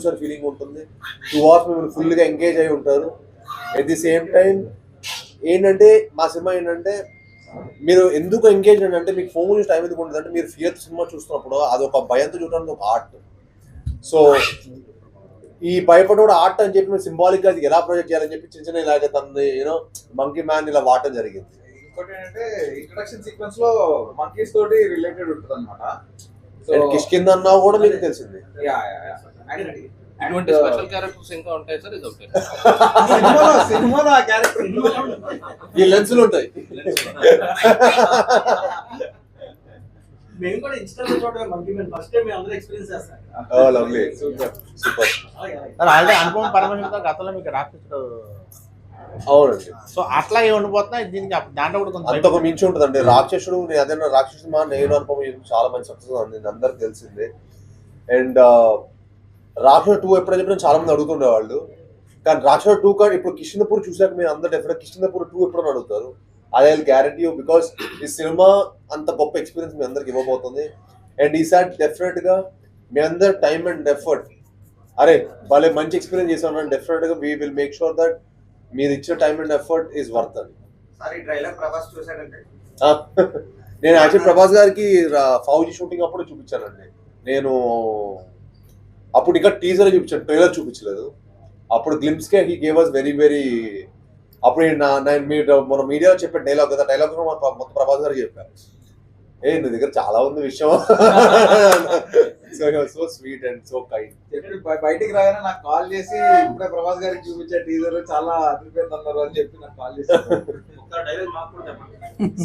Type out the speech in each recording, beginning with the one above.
Sir feeling ఉంటుంది. 2 hours మిమ్మల్ని ఫుల్గా ఎంగేజ్ అయి ఉంటారు. ఎట్ ది సేమ్ టైం ఏంటంటే మా సినిమా ఏంటంటే మీరు ఎందుకు ఎంగేజ్ అంటే మీకు ఫోన్ చూసి టైం ఎందుకు ఉంటుంది అంటే మీరు ఫియర్ సినిమా చూస్తున్నప్పుడు అది ఒక భయంతో చూడడానికి ఒక ఆర్ట్. సో ఈ భయపడే ఆర్ట్ అని చెప్పి మీరు సింబాలిక్ గా ఎలా ప్రొజెక్ట్ చేయాలని చెప్పి చిన్న చిన్న ఇలాగ తనని యూనో మంకీ మ్యాన్ ఇలా వాడటం జరిగింది. ఇంకోటి ఏంటంటే ఇంట్రడక్షన్ సీక్వెన్స్ లో మంకీస్ తోటి రిలేటెడ్ ఉంటుంది అనమాట. కిష్కింద అన్నా కూడా మీకు తెలిసింది. ఇటువంటి స్పెషల్ క్యారెక్టర్స్ ఇంకా ఉంటాయి సార్. ఇది ఒకటి సినిమాలో ఆ క్యారెక్టర్ ఈ లెన్సులు ఉంటాయి. మేము కూడా ఇన్స్టాలో చూడమే మంకీ మ్యాన్ ఫస్ట్ టైం మేము అందరూ ఎక్స్‌పీరియన్స్ చేస్తాం. Oh lovely super. Sir already Anupama Parameswaran గతంలో మీకు రాక్షసుడు అవునండి. సో అట్లాగే ఉండిపోతున్నా దీనికి దాంట్లో కూడా కొంచెం అంతకు మించి ఉంటుందండి. రాక్షసుడు అదే రాక్షసుడు మా నేను అనుపమ చాలా మంచి సక్సెస్ అండి, అందరికి తెలిసిందే. అండ్ రాక్షసుడు 2 ఎప్పుడైనా చెప్పినా చాలా మంది అడుగుతుండేవాళ్ళు. కానీ రాక్షసుడు 2 కానీ ఇప్పుడు కిష్కింధపూర్ చూసాక మీరు అందరు డెఫినెట్ కిష్కింధపూర్ 2 ఎప్పుడైనా అడుగుతారు. ఐ గ్యారంటీ యూ బికాస్ ఈ సినిమా అంత గొప్ప ఎక్స్పీరియన్స్ మీ అందరికి ఇవ్వబోతుంది. అండ్ ఈసారి డెఫినెట్ గా మీ అందరు టైమ్ అండ్ ఎఫర్ట్ అరే భలే మంచి ఎక్స్పీరియన్స్ చేసాం. డెఫినెట్ గా we will make sure that మీరు ఇచ్చిన time and effort is worth అని. నేను యాక్చువల్ ప్రభాస్ గారికి ఫౌజీ షూటింగ్ అప్పుడు చూపించానండి. నేను అప్పుడు ఇంకా టీజర్ చూపించాను, ట్రైలర్ చూపించలేదు. అప్పుడు గ్లింప్స్ కే he gave us very very అప్పుడు మీరు మన మీడియాలో చెప్పే డైలాగ్ కదా, డైలాగ్ మొత్తం ప్రభాస్ గారికి చెప్పాను. నీ దగ్గర చాలా ఉంది విషయం. So sweet and so kind. బయటికి రాగానే నాకు కాల్ చేసి ఇప్పుడే ప్రభాస్ గారికి చూపించే టీజర్ చాలా అదిరిపోయింది అన్నారు అని చెప్పి నాకు కాల్ చేసి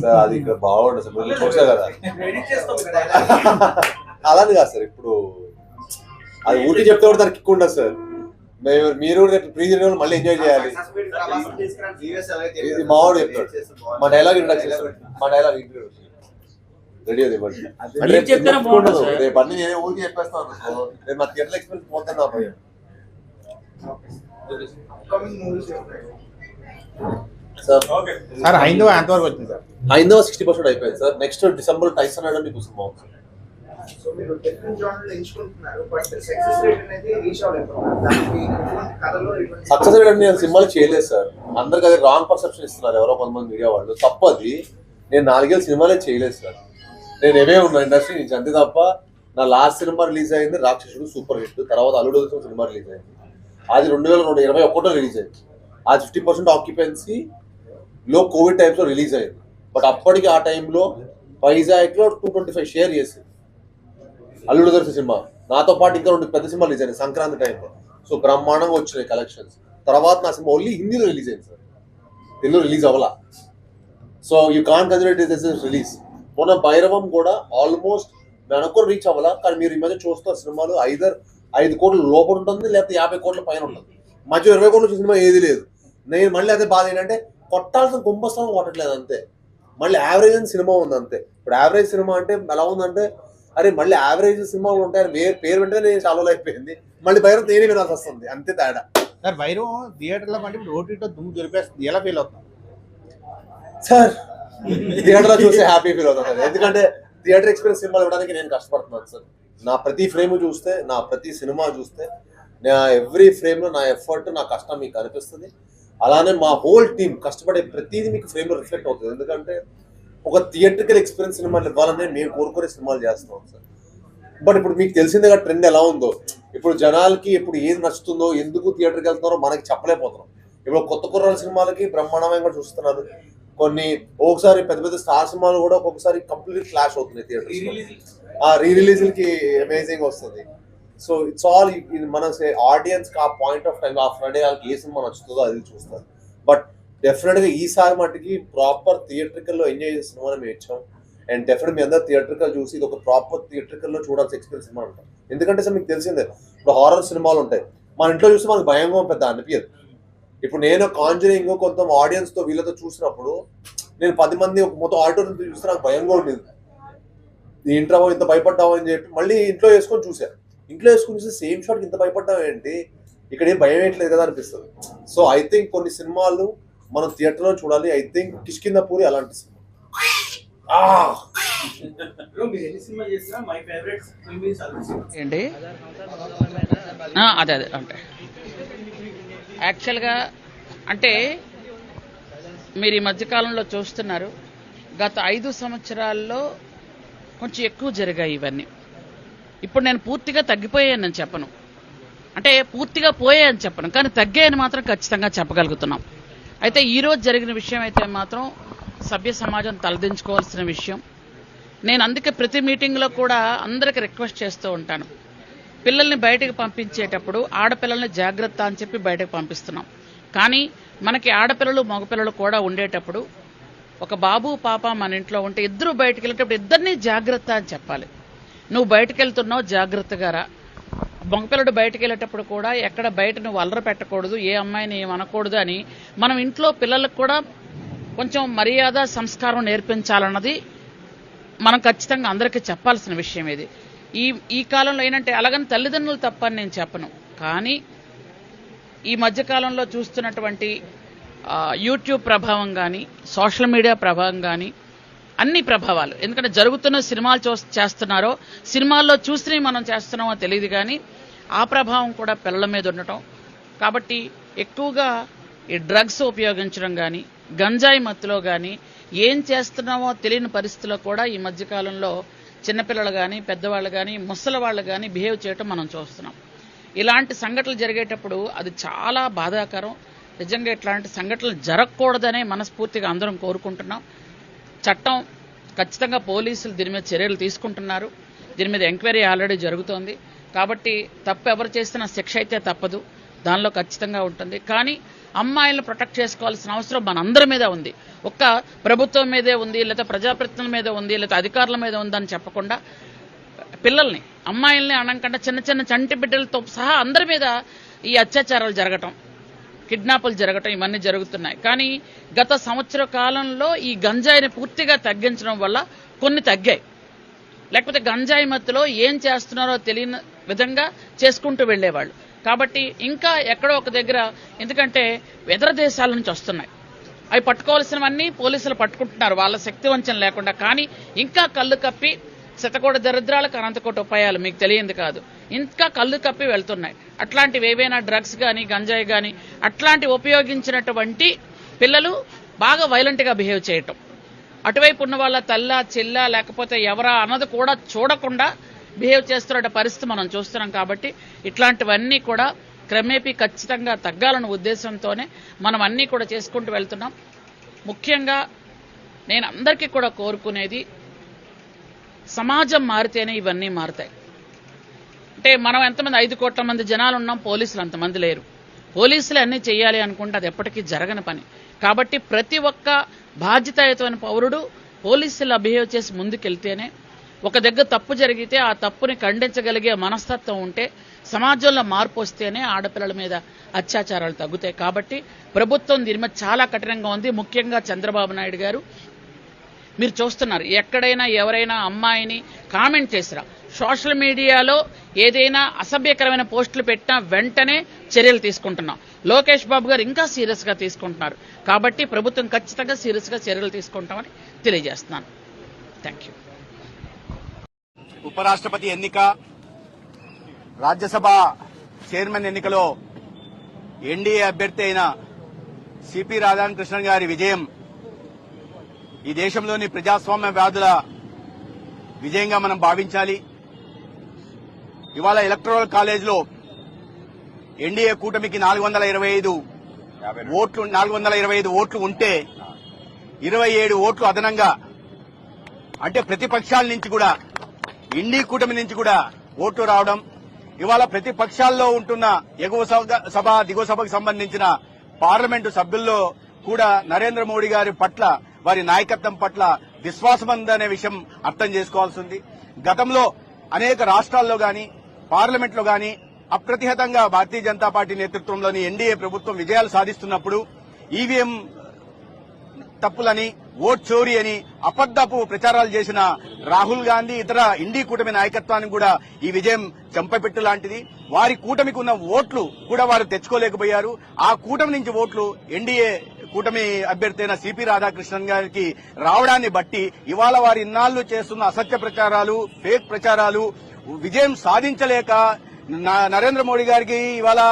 సార్ అది ఇక్కడ బాగుంటుంది సార్, మీరు చూసా కదా. అలానే కాదు సార్, ఇప్పుడు అది ఊటీ చెప్తే కూడా దానికి ఎక్కువ ఉండదు సార్. మీరు ప్రీ రిలీజ్ మళ్ళీ ఎంజాయ్ చేయాలి. మావాడు చెప్తాడు మా డైలాగ్ ఇంట్రడక్షన్, మా డైలాగ్ ఇంట్రడ్యూస్ రెడీ అది ఇవ్వండి. రేపు అన్ని నేనే ఊరికి చెప్పేస్తాను. రేపు మా థియేటర్ ఎక్స్పీరియన్స్ పోతున్నా భయం. సార్ హైందవ ఎంతవరకు వచ్చింది సార్? హైందవ 60% అయిపోయింది సార్. నెక్స్ట్ డిసెంబర్ టైసన్ అనేది మీకు సినిమా అవుతుంది. సో మీరు డిఫరెంట్ జానర్లు ఎంచుకుంటున్నారు, బట్ సక్సెస్ రేట్ అనేది రీచ్ అవ్వలేదు. సక్సెస్ రేట్ నేను సినిమాలు చేయలేదు సార్. అందరికి అది రాంగ్ పర్సెప్షన్ ఇస్తున్నారు ఎవరో కొంతమంది మీడియా వాళ్ళు. తప్పది. నేను 4 ఏళ్ళు సినిమాలే చేయలేదు సార్. నేను ఏమే ఉన్నా ఇండస్ట్రీ నుంచి అంతే తప్ప. నా లాస్ట్ సినిమా రిలీజ్ అయింది రాక్షసుడు, సూపర్ హిట్. తర్వాత అల్లుడు సినిమా రిలీజ్ అయింది, అది 2021లో రిలీజ్ అయింది. అది 50% ఆక్యుపెన్సీ లో కోవిడ్ టైమ్స్ లో రిలీజ్ అయింది. బట్ అప్పటికి ఆ టైంలో వైజాగ్ లో 225 షేర్ చేసింది అల్లుడు దర్శ సినిమా. నాతో పాటు ఇంకా 2 పెద్ద సినిమా రిలీజ్ అయింది సంక్రాంతి టైంలో. సో బ్రహ్మాండంగా వచ్చినాయి కలెక్షన్స్. తర్వాత నా సినిమా ఓన్లీ హిందీలో రిలీజ్ అయింది సార్, తెలుగులో రిలీజ్ అవ్వాల. So you can't consider it is release. మొన్న భైరవం కూడా ఆల్మోస్ట్ వెనక్కు రీచ్ అవ్వాలా. కానీ మీరు ఈ మధ్య చూస్తున్న సినిమాలు ఐదర్ 5 కోట్ల లోపల ఉంటుంది, లేకపోతే 50 కోట్ల పైన ఉంటుంది. మధ్య 20 కోట్ల సినిమా ఏది లేదు. నేను మళ్ళీ అదే బాధ ఏంటంటే కొట్టాల్సిన కుంభస్థలం కొట్టట్లేదు అంతే. మళ్ళీ యావరేజ్ అని సినిమా ఉంది అంతే. ఇప్పుడు యావరేజ్ సినిమా అంటే ఎలా ఉందంటే అరే మళ్ళీ యావరేజ్ సినిమాలు ఉంటాయి పేరు వెంటనే నేను చాలా అయిపోయింది. మళ్ళీ భైరవం తేనే వినాల్సి వస్తుంది, అంతే తేడా. సార్ భైరవం థియేటర్లో కంటే ఇప్పుడు ఓటీటీలో దుమ్ము దొరికేస్తుంది, ఎలా ఫీల్ అవుతుంది సార్? థియేటర్లో చూసి హ్యాపీ ఫీల్ అవుతాను. ఎందుకంటే థియేటర్ ఎక్స్పీరియన్స్ సినిమాలు ఇవ్వడానికి నేను కష్టపడుతున్నాను సార్. నా ప్రతి ఫ్రేమ్ చూస్తే, నా ప్రతి సినిమా చూస్తే, నా ఎవ్రీ ఫ్రేమ్లో నా ఎఫర్ట్, నా కష్టం మీకు అనిపిస్తుంది. అలానే మా హోల్ టీమ్ కష్టపడే ప్రతిదీ మీకు ఫ్రేమ్లో రిఫ్లెక్ట్ అవుతుంది. ఎందుకంటే ఒక థియేట్రికల్ ఎక్స్పీరియన్స్ సినిమాలు ఇవ్వాలని మేము కోరుకునే సినిమాలు చేస్తున్నాం సార్. బట్ ఇప్పుడు మీకు తెలిసిందిగా ట్రెండ్ ఎలా ఉందో. ఇప్పుడు జనాలకి ఇప్పుడు ఏది నచ్చుతుందో, ఎందుకు థియేటర్కి వెళ్తున్నారో మనకి చెప్పలేకపోతున్నాం. ఇప్పుడు కొత్త కుర్రాల సినిమాలకి బ్రహ్మాండంగా చూస్తున్నారు. కొన్ని ఒకసారి పెద్ద పెద్ద స్టార్ సినిమాలు కూడా ఒక్కొక్కసారి కంప్లీట్ క్లాష్ అవుతున్నాయి థియేటర్స్. రీ రిలీజ్లకి అమేజింగ్ వస్తుంది. సో ఇట్స్ ఆల్ మన ఆడియన్స్కి ఆ పాయింట్ ఆఫ్ టైం ఆ ఫ్రైడే వాళ్ళకి ఏ సినిమా నచ్చుతుందో అది చూస్తారు. బట్ డెఫినెట్గా ఈసారి మటుకి ప్రాపర్ థియేట్రికల్లో ఎంజాయ్ చేసే సినిమాని మేము ఇచ్చాం. అండ్ డెఫినెట్ మీ అందరూ థియేట్రికల్ చూసి ఇది ఒక ప్రాపర్ థియేట్రికల్లో చూడాల్సిన ఎక్స్పీరియన్స్ సినిమా అంటాం. ఎందుకంటే సార్ మీకు తెలిసిందే ఇప్పుడు హారర్ సినిమాలు ఉంటాయి, మన ఇంట్లో చూస్తే మనకు భయంగా పెద్ద అనిపించదు. ఇప్పుడు నేను కాంజరింగ్ కొంత ఆడియన్స్తో వీళ్ళతో చూసినప్పుడు నేను 10 మంది మొత్తం ఆడిటోరియం చూస్తే నాకు భయంగా ఉండేది. ఇంట్లో ఇంత భయపడ్డావు అని చెప్పి మళ్ళీ ఇంట్లో వేసుకొని చూసాను. ఇంట్లో వేసుకొని చూస్తే సేమ్ షాట్కి ఇంత భయపడ్డావు ఏంటి, ఇక్కడ ఏం భయం వేయట్లేదు కదా అనిపిస్తుంది. సో ఐ థింక్ కొన్ని సినిమాలు మనం థియేటర్లో చూడాలి. ఐ థింక్ కిష్కింధపూరి అలాంటి సినిమా. బ్రో మీరు ఎన్ని సినిమా చేసినా my favourite film is Allu ఏంటి అదే అదే అంటే యాక్చువల్గా అంటే మీరు ఈ మధ్యకాలంలో చూస్తున్నారు, గత 5 సంవత్సరాల్లో కొంచెం ఎక్కువ జరిగాయి ఇవన్నీ. ఇప్పుడు నేను పూర్తిగా తగ్గిపోయానని చెప్పను, అంటే పూర్తిగా పోయాయని చెప్పను, కానీ తగ్గాయని మాత్రం ఖచ్చితంగా చెప్పగలుగుతున్నాం. అయితే ఈరోజు జరిగిన విషయం అయితే మాత్రం సభ్య సమాజం తలదించుకోవాల్సిన విషయం. నేను అందుకే ప్రతి మీటింగ్లో కూడా అందరికి రిక్వెస్ట్ చేస్తూ ఉంటాను, పిల్లల్ని బయటకు పంపించేటప్పుడు ఆడపిల్లల్ని జాగ్రత్త అని చెప్పి బయటకు పంపిస్తున్నాం. కానీ మనకి ఆడపిల్లలు మగపిల్లలు కూడా ఉండేటప్పుడు ఒక బాబు పాప మన ఇంట్లో ఉంటే ఇద్దరు బయటకు వెళ్ళేటప్పుడు ఇద్దరినీ జాగ్రత్త అని చెప్పాలి. నువ్వు బయటకు వెళ్తున్నావు జాగ్రత్తగా రా. మగపిల్లడు బయటకు వెళ్ళేటప్పుడు కూడా ఎక్కడ బయట నువ్వు అల్లరి పెట్టకూడదు, ఏ అమ్మాయిని ఏమనకూడదు అని మనం ఇంట్లో పిల్లలకు కూడా కొంచెం మర్యాద సంస్కారం నేర్పించాలన్నది మనం ఖచ్చితంగా అందరికీ చెప్పాల్సిన విషయం ఇది. ఈ కాలంలో ఏంటంటే అలాగని తల్లిదండ్రులు తప్పని నేను చెప్పను, కానీ ఈ మధ్యకాలంలో చూస్తున్నటువంటి యూట్యూబ్ ప్రభావం కానీ సోషల్ మీడియా ప్రభావం కానీ అన్ని ప్రభావాలు, ఎందుకంటే జరుగుతున్న సినిమాలు చేస్తున్నారో సినిమాల్లో చూసి మనం చేస్తున్నామో తెలియదు, కానీ ఆ ప్రభావం కూడా పిల్లల మీద ఉండటం. కాబట్టి ఎక్కువగా ఈ డ్రగ్స్ ఉపయోగించడం కానీ గంజాయి మత్తులో కానీ ఏం చేస్తున్నామో తెలియని పరిస్థితుల్లో కూడా ఈ మధ్యకాలంలో చిన్నపిల్లలు కానీ పెద్దవాళ్ళు కానీ ముసలి వాళ్ళు కానీ బిహేవ్ చేయటం మనం చూస్తున్నాం. ఇలాంటి సంఘటనలు జరిగేటప్పుడు అది చాలా బాధాకరం. నిజంగా ఇట్లాంటి సంఘటనలు జరగకూడదనే మనస్ఫూర్తిగా అందరం కోరుకుంటున్నాం. చట్టం ఖచ్చితంగా పోలీసులు దీని మీద చర్యలు తీసుకుంటున్నారు, దీని మీద ఎంక్వైరీ ఆల్రెడీ జరుగుతోంది. కాబట్టి తప్పు ఎవరు చేసినా శిక్ష అయితే తప్పదు, దానిలో ఖచ్చితంగా ఉంటుంది. కానీ అమ్మాయిలను ప్రొటెక్ట్ చేసుకోవాల్సిన అవసరం మనందరి మీద ఉంది. ఒక్క ప్రభుత్వం మీదే ఉంది, లేదా ప్రజాప్రతినిధుల మీద ఉంది, లేదా అధికారుల మీద ఉందని చెప్పకుండా పిల్లల్ని అమ్మాయిల్ని అనకుండా చిన్న చిన్న చంటి బిడ్డలతో సహా అందరి మీద ఈ అత్యాచారాలు జరగటం, కిడ్నాపులు జరగటం ఇవన్నీ జరుగుతున్నాయి. కానీ గత సంవత్సర కాలంలో ఈ గంజాయిని పూర్తిగా తగ్గించడం వల్ల కొన్ని తగ్గాయి. లేకపోతే గంజాయి మత్తులో ఏం చేస్తున్నారో తెలియని విధంగా చేసుకుంటూ వెళ్లేవాళ్ళు. కాబట్టి ఇంకా ఎక్కడో ఒక దగ్గర, ఎందుకంటే ఇతర దేశాల నుంచి వస్తున్నాయి, అవి పట్టుకోవాల్సినవన్నీ పోలీసులు పట్టుకుంటున్నారు వాళ్ళ శక్తి వంచన లేకుండా. కానీ ఇంకా కళ్ళు కప్పి శతకోటి దరిద్రాలకు అనంతకోటి ఉపాయాలు మీకు తెలియంది కాదు, ఇంకా కళ్ళు కప్పి వెళ్తున్నాయి. అట్లాంటివి ఏవైనా డ్రగ్స్ కానీ గంజాయి కానీ అట్లాంటి ఉపయోగించినటువంటి పిల్లలు బాగా వైలెంట్గా బిహేవ్ చేయటం, అటువైపు ఉన్న వాళ్ళ తల్ల చెల్ల లేకపోతే ఎవరా అన్నది కూడా చూడకుండా బిహేవ్ చేస్తున్న పరిస్థితి మనం చూస్తున్నాం. కాబట్టి ఇట్లాంటివన్నీ కూడా క్రమేపీ ఖచ్చితంగా తగ్గాలన్న ఉద్దేశంతోనే మనం అన్నీ కూడా చేసుకుంటూ వెళ్తున్నాం. ముఖ్యంగా నేను అందరికీ కూడా కోరుకునేది, సమాజం మారితేనే ఇవన్నీ మారుతాయి. అంటే మనం ఎంతమంది 5 కోట్ల మంది జనాలు ఉన్నాం, పోలీసులు అంతమంది లేరు. పోలీసులు అన్నీ చేయాలి అనుకుంటే అది ఎప్పటికీ జరగని పని. కాబట్టి ప్రతి ఒక్క బాధ్యతాయుతమైన పౌరుడు పోలీసులు బిహేవ్ చేసి ముందుకెళ్తేనే, ఒక దగ్గర తప్పు జరిగితే ఆ తప్పుని ఖండించగలిగే మనస్తత్వం ఉంటే, సమాజంలో మార్పు వస్తేనే ఆడపిల్లల మీద అత్యాచారాలు తగ్గుతాయి. కాబట్టి ప్రభుత్వం దీని మీద చాలా కఠినంగా ఉంది. ముఖ్యంగా చంద్రబాబు నాయుడు గారు, మీరు చూస్తున్నారు ఎక్కడైనా ఎవరైనా అమ్మాయిని కామెంట్ చేసిరా, సోషల్ మీడియాలో ఏదైనా అసభ్యకరమైన పోస్టులు పెట్టినా వెంటనే చర్యలు తీసుకుంటున్నాం. లోకేష్ బాబు గారు ఇంకా సీరియస్ గా తీసుకుంటున్నారు. కాబట్టి ప్రభుత్వం ఖచ్చితంగా సీరియస్ గా చర్యలు తీసుకుంటామని తెలియజేస్తున్నాను. Thank you. ఉపరాష్ట్రపతి ఎన్నిక, రాజ్యసభ చైర్మన్ ఎన్నికలో ఎన్డీఏ అభ్యర్థి అయిన సిపి రాధాకృష్ణన్ గారి విజయం ఈ దేశంలోని ప్రజాస్వామ్యవాదుల విజయంగా మనం భావించాలి. ఇవాళ ఎలక్టరల్ కాలేజ్లో ఎన్డీఏ కూటమికి 425 ఓట్లు ఉంటే 27 ఓట్లు అదనంగా, అంటే ప్రతిపక్షాల నుంచి కూడా ఎన్డీ కూటమి నుంచి కూడా ఓట్లు రావడం, ఇవాళ ప్రతిపక్షాల్లో ఉంటున్న ఎగువ సభ దిగువ సభకు సంబంధించిన పార్లమెంటు సభ్యుల్లో కూడా నరేంద్ర మోడీ గారి పట్ల, వారి నాయకత్వం పట్ల విశ్వాసం ఉందనే విషయం అర్థం చేసుకోవాల్సి ఉంది. గతంలో అనేక రాష్ట్రాల్లో గాని పార్లమెంట్లో గాని అప్రతిహతంగా భారతీయ జనతా పార్టీ నేతృత్వంలోని ఎన్డీఏ ప్రభుత్వం విజయాలు సాధిస్తున్నప్పుడు ఈవీఎం తప్పులని, ఓట్ చోరీ అని అబద్దపు ప్రచారాలు చేసిన రాహుల్ గాంధీ ఇతర ఇండీ కూటమి నాయకత్వానికి కూడా ఈ విజయం చెంపపెట్టు లాంటిది. వారి కూటమికి ఉన్న ఓట్లు కూడా వారు తెచ్చుకోలేకపోయారు. ఆ కూటమి నుంచి ఓట్లు ఎన్డీఏ కూటమి అభ్యర్థి అయిన సిపి రాధాకృష్ణన్ గారికి రావడాన్ని బట్టి ఇవాళ వారి ఇన్నాళ్లు చేస్తున్న అసత్య ప్రచారాలు, ఫేక్ ప్రచారాలు విజయం సాధించలేక నరేంద్ర మోడీ గారికి ఇవాళ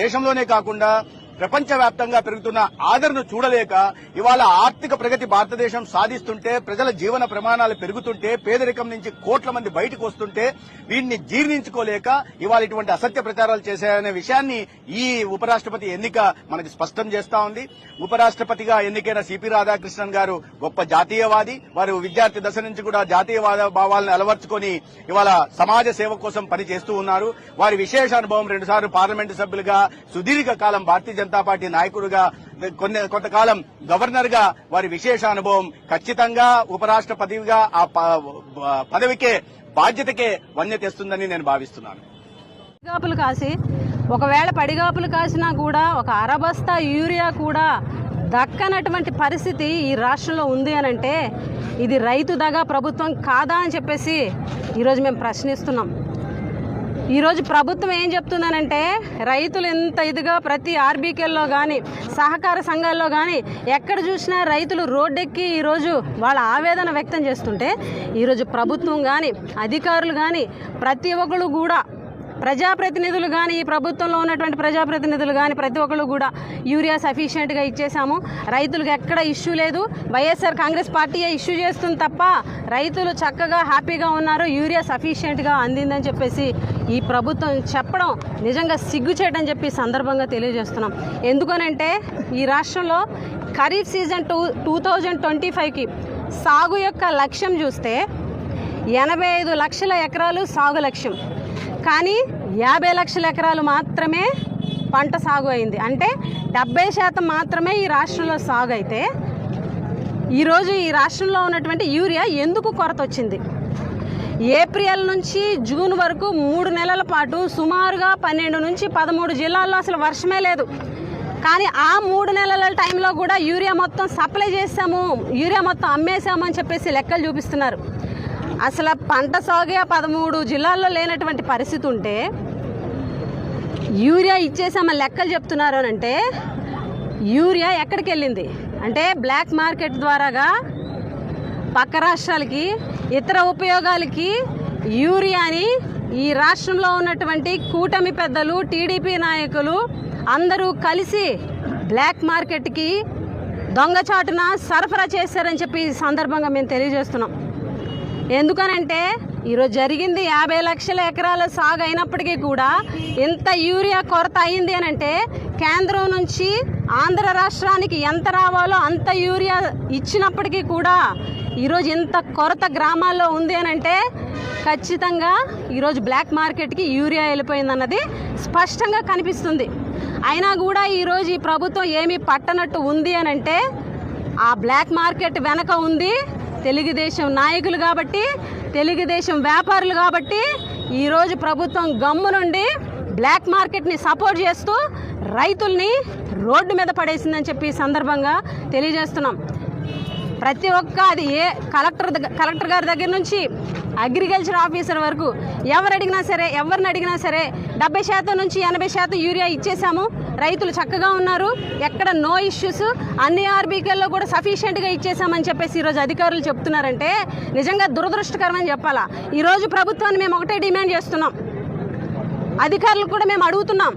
దేశంలోనే కాకుండా ప్రపంచవ్యాప్తంగా పెరుగుతున్న ఆదరణ చూడలేక ఇవాళ ఆర్థిక ప్రగతి భారతదేశం సాధిస్తుంటే, ప్రజల జీవన ప్రమాణాలు పెరుగుతుంటే, పేదరికం నుంచి కోట్ల మంది బయటకు వస్తుంటే వీటిని జీర్ణించుకోలేక ఇవాళ ఇటువంటి అసత్య ప్రచారాలు చేశాయనే విషయాన్ని ఈ ఉపరాష్ట్రపతి ఎన్నిక మనకి స్పష్టం చేస్తా ఉంది. ఉపరాష్ట్రపతిగా ఎన్నికైన సిపి రాధాకృష్ణన్ గారు గొప్ప జాతీయవాది. వారు విద్యార్థి దశ నుంచి కూడా జాతీయవాద భావాలను అలవర్చుకొని ఇవాళ సమాజ సేవ కోసం పనిచేస్తూ ఉన్నారు. వారి విశేష అనుభవం, 2 సార్లు పార్లమెంటు సభ్యులుగా, సుదీర్ఘ కాలం భారతీయ జనతా పార్టీ నాయకుడుగా, కొంతకాలం గవర్నర్ గా వారి విశేష అనుభవం ఖచ్చితంగా ఉపరాష్ట్రపతిగా ఆ పదవికే, బాధ్యతకే వన్నె తెస్తుందని నేను భావిస్తున్నాను. పడిగాపులు కాసి, ఒకవేళ పడిగాపులు కాసినా కూడా ఒక అరబస్తా యూరియా కూడా దక్కనటువంటి పరిస్థితి ఈ రాష్ట్రంలో ఉంది అనంటే ఇది రైతు దగా ప్రభుత్వం కాదా అని చెప్పేసి ఈరోజు మేము ప్రశ్నిస్తున్నాం. ఈరోజు ప్రభుత్వం ఏం చెప్తుందనంటే రైతులు ఎంత ఇదిగా ప్రతి ఆర్బీకేల్లో కానీ, సహకార సంఘాల్లో కానీ ఎక్కడ చూసినా రైతులు రోడ్డెక్కి ఈరోజు వాళ్ళ ఆవేదన వ్యక్తం చేస్తుంటే ఈరోజు ప్రభుత్వం కానీ, అధికారులు కానీ, ప్రతి ఒక్కరు కూడా, ప్రజాప్రతినిధులు కానీ, ఈ ప్రభుత్వంలో ఉన్నటువంటి ప్రజాప్రతినిధులు కానీ ప్రతి ఒక్కరు కూడా యూరియా సఫిషియెంట్గా ఇచ్చేసాము, రైతులకు ఎక్కడ ఇష్యూ లేదు, వైఎస్ఆర్ కాంగ్రెస్ పార్టీయే ఇష్యూ చేస్తుంది తప్ప రైతులు చక్కగా హ్యాపీగా ఉన్నారు, యూరియా సఫిషియెంట్గా అందిందని చెప్పేసి ఈ ప్రభుత్వం చెప్పడం నిజంగా సిగ్గుచేటని చెప్పి సందర్భంగా తెలియజేస్తున్నాం. ఎందుకనంటే ఈ రాష్ట్రంలో ఖరీఫ్ సీజన్ 2025కి సాగు యొక్క లక్ష్యం చూస్తే 85 లక్షల ఎకరాలు సాగు లక్ష్యం, కానీ 50 లక్షల ఎకరాలు మాత్రమే పంట సాగు అయింది. అంటే 70% మాత్రమే ఈ రాష్ట్రంలో సాగు అయితే ఈరోజు ఈ రాష్ట్రంలో ఉన్నటువంటి యూరియా ఎందుకు కొరత వచ్చింది? ఏప్రిల్ నుంచి జూన్ వరకు 3 నెలల పాటు సుమారుగా 12 నుంచి 13 జిల్లాల్లో అసలు వర్షమే లేదు. కానీ ఆ 3 నెలల టైంలో కూడా యూరియా మొత్తం సప్లై చేసాము, యూరియా మొత్తం అమ్మేసాము అని చెప్పేసి లెక్కలు చూపిస్తున్నారు. అసలు పంట సాగే 13 జిల్లాల్లో లేనటువంటి పరిస్థితి ఉంటే యూరియా ఇచ్చేసామని లెక్కలు చెప్తున్నారు అని అంటే యూరియా ఎక్కడికి వెళ్ళింది అంటే బ్లాక్ మార్కెట్ ద్వారాగా పక్క రాష్ట్రాలకి, ఇతర ఉపయోగాలకి యూరియాని ఈ రాష్ట్రంలో ఉన్నటువంటి కూటమి పెద్దలు, టీడీపీ నాయకులు అందరూ కలిసి బ్లాక్ మార్కెట్కి దొంగచాటున సరఫరా చేశారని చెప్పి ఈ సందర్భంగా మేము తెలియజేస్తున్నాం. ఎందుకనంటే ఈరోజు జరిగింది 50 లక్షల ఎకరాల సాగు అయినప్పటికీ కూడా ఎంత యూరియా కొరత అయింది అని అంటే కేంద్రం నుంచి ఆంధ్ర రాష్ట్రానికి ఎంత రావాలో అంత యూరియా ఇచ్చినప్పటికీ కూడా ఈరోజు ఇంత కొరత గ్రామాల్లో ఉంది అని అంటే ఖచ్చితంగా ఈరోజు బ్లాక్ మార్కెట్కి యూరియా వెళ్ళిపోయిందన్నది స్పష్టంగా కనిపిస్తుంది. అయినా కూడా ఈరోజు ఈ ప్రభుత్వం ఏమీ పట్టనట్టు ఉంది అని అంటే ఆ బ్లాక్ మార్కెట్ వెనక ఉంది తెలుగుదేశం నాయకులు కాబట్టి, తెలుగుదేశం వ్యాపారులు కాబట్టి ఈరోజు ప్రభుత్వం గమ్ము నుండి బ్లాక్ మార్కెట్ని సపోర్ట్ చేస్తూ రైతుల్ని రోడ్డు మీద పడేసిందని చెప్పి ఈ సందర్భంగా తెలియజేస్తున్నాం. ప్రతి ఒక్క అది ఏ కలెక్టర్ గారి దగ్గర నుంచి అగ్రికల్చర్ ఆఫీసర్ వరకు ఎవరిని అడిగినా సరే 70% నుంచి 80% యూరియా ఇచ్చేసాము, రైతులు చక్కగా ఉన్నారు, ఎక్కడ నో ఇష్యూస్, అన్ని ఆర్బీకేల్లో కూడా సఫిషియెంట్గా ఇచ్చేసామని చెప్పేసి ఈరోజు అధికారులు చెప్తున్నారంటే నిజంగా దురదృష్టకరమని చెప్పాలా. ఈరోజు ప్రభుత్వాన్ని మేము ఒకటే డిమాండ్ చేస్తున్నాం, అధికారులు కూడా మేము అడుగుతున్నాం,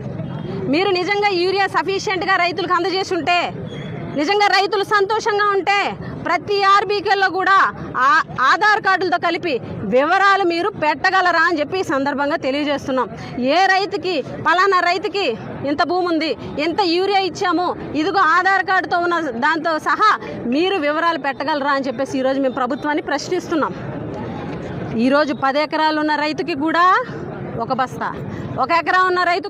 మీరు నిజంగా యూరియా సఫిషియెంట్గా రైతులకు అందజేసి ఉంటే, నిజంగా రైతులు సంతోషంగా ఉంటే ప్రతి ఆర్బీకేల్లో కూడా ఆధార్ కార్డులతో కలిపి వివరాలు మీరు పెట్టగలరా అని చెప్పి ఈ సందర్భంగా తెలియజేస్తున్నాం. ఏ రైతుకి పలానా రైతుకి ఇంత భూమి ఉంది, ఎంత యూరియా ఇచ్చాము, ఇదిగో ఆధార్ కార్డుతో ఉన్న దాంతో సహా మీరు వివరాలు పెట్టగలరా అని చెప్పేసి ఈరోజు మేము ప్రభుత్వాన్ని ప్రశ్నిస్తున్నాం. ఈరోజు 10 ఎకరాలు ఉన్న రైతుకి కూడా 1 బస్తా, 1 ఎకరా ఉన్న రైతు